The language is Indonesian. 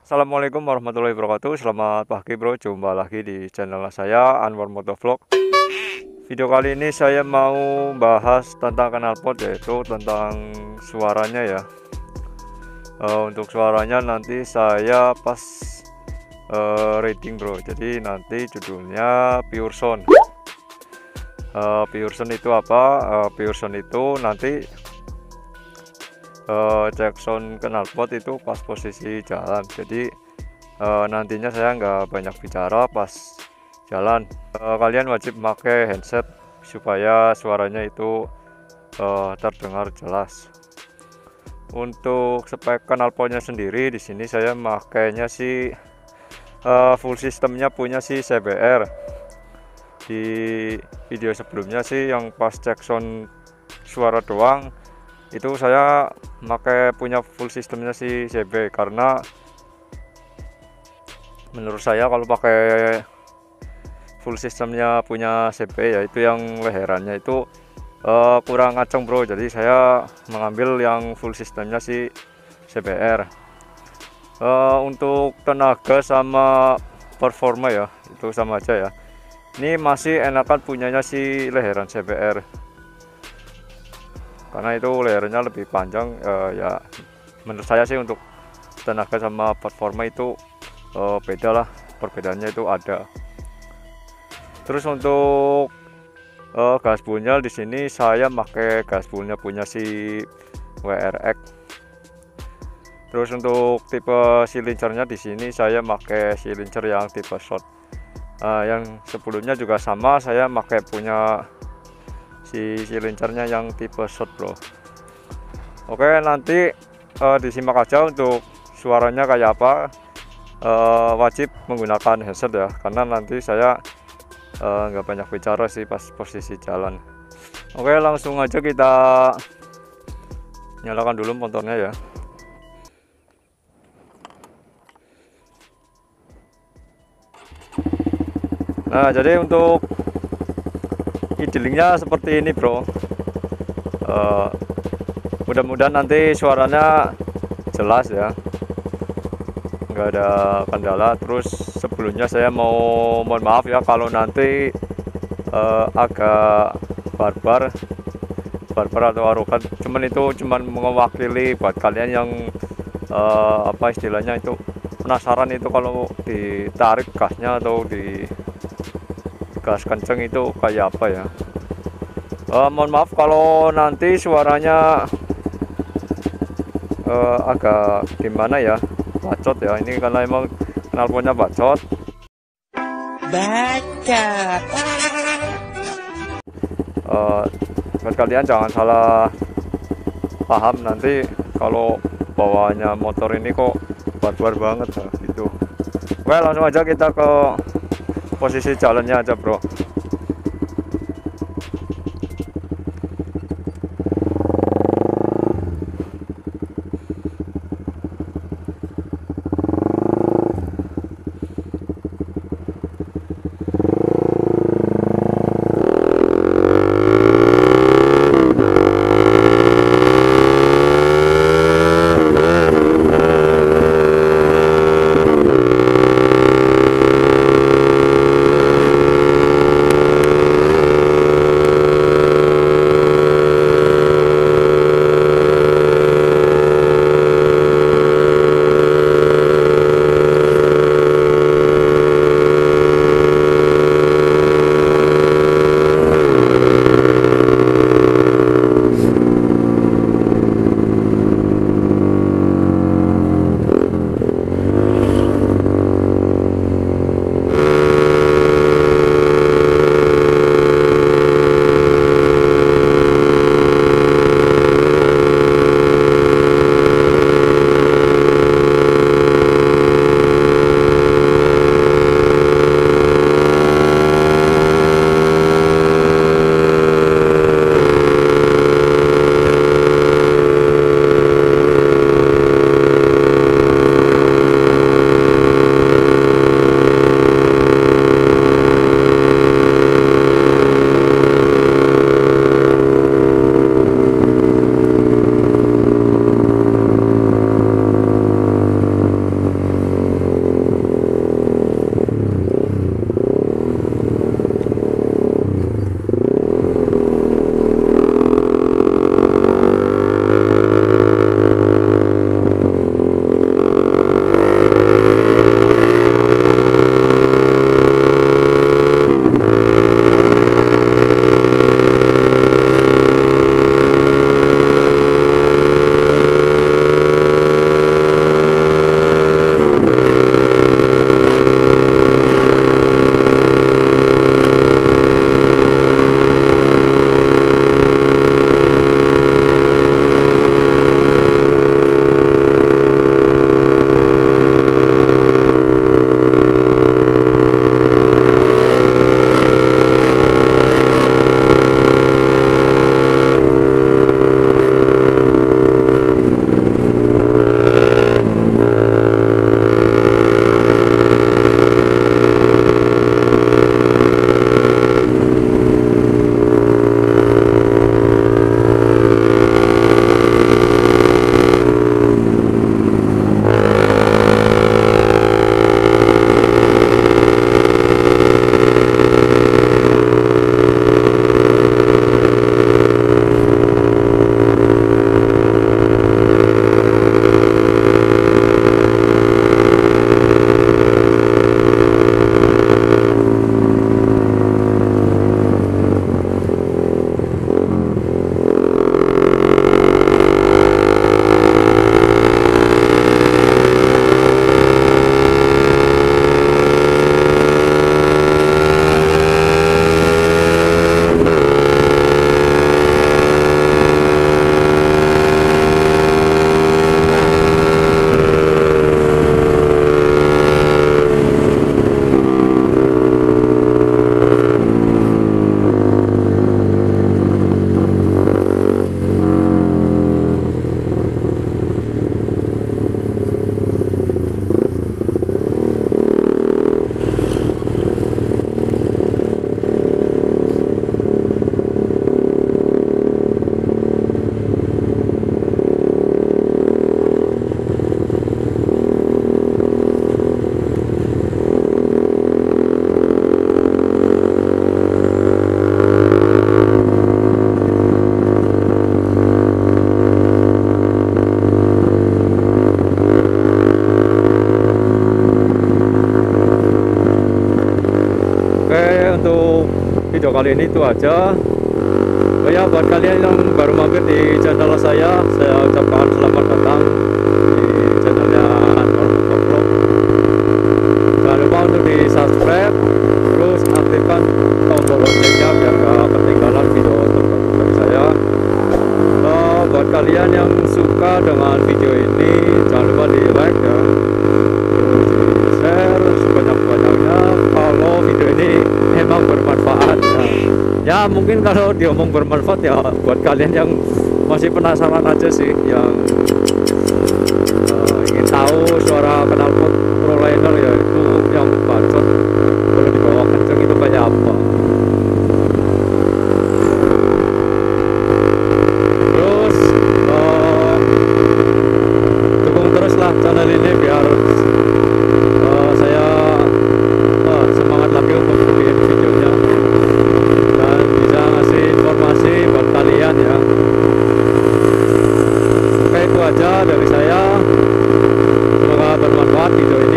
Assalamualaikum warahmatullahi wabarakatuh. Selamat pagi bro, jumpa lagi di channel saya Anwar Motovlog. Video kali ini saya mau bahas tentang knalpot, yaitu tentang suaranya ya. Untuk suaranya nanti saya pas reading bro, jadi nanti judulnya pure sound. Pure sound itu apa? Pure sound itu nanti cek sound knalpot itu pas posisi jalan, jadi nantinya saya nggak banyak bicara pas jalan. Kalian wajib pakai headset supaya suaranya itu terdengar jelas. Untuk spek knalpotnya sendiri di sini saya makainya sih full sistemnya punya si CBR. Di video sebelumnya sih yang pas cek sound suara doang itu saya pakai punya full sistemnya si CB, karena menurut saya kalau pakai full sistemnya punya CB ya itu yang leherannya itu kurang ngaceng bro, jadi saya mengambil yang full sistemnya si CBR. Untuk tenaga sama performa ya itu sama aja ya, ini masih enakan punyanya si leheran CBR karena itu layarnya lebih panjang. Ya menurut saya sih untuk tenaga sama performa itu beda lah, perbedaannya itu ada. Terus untuk gasboolnya di sini saya pakai gasboolnya punya si WRX. Terus untuk tipe silincernya di sini saya pakai silincer yang tipe short. Yang sebelumnya juga sama, saya pakai punya si silincernya yang tipe short bro. Oke, nanti disimak aja untuk suaranya kayak apa. Wajib menggunakan headset ya, karena nanti saya nggak banyak bicara sih pas posisi jalan. Oke, langsung aja kita nyalakan dulu motornya ya. Nah, jadi untuk idlingnya seperti ini bro. Mudah-mudahan nanti suaranya jelas ya, nggak ada kendala. Terus sebelumnya saya mohon maaf ya kalau nanti agak barbar atau arogan, cuman mewakili buat kalian yang apa istilahnya itu penasaran itu kalau ditarik gasnya atau di gas kenceng itu kayak apa ya. Mohon maaf kalau nanti suaranya agak gimana ya, bacot ya, ini karena emang knalpotnya bacot. Buat kalian jangan salah paham nanti kalau bawaannya motor ini kok barbar banget ya, gitu. Oke, langsung aja kita ke posisi jalannya aja bro. kali ini itu aja. Oh ya, buat kalian yang baru mampir di channel saya ucapkan selamat datang di channelnya Anwar Vlog. Jangan lupa untuk di subscribe, terus aktifkan tombol loncengnya biar gak ketinggalan video terbaru dari saya. Buat kalian yang suka dengan video ini, jangan lupa di like ya, terus di share sebanyak-banyaknya kalau video ini memang bermanfaat ya. Ya mungkin kalau diomong bermanfaat ya buat kalian yang masih penasaran aja sih, yang ingin tahu suara knalpot ProLiner ya, itu yang bacot kalau dibawa kenceng itu kayak apa. Terus dukung teruslah channel ini biar saya semangat lagi untuk bikin videonya dan bisa ngasih informasi buat kalian ya. Oke, itu aja dari saya, semoga bermanfaat video ini.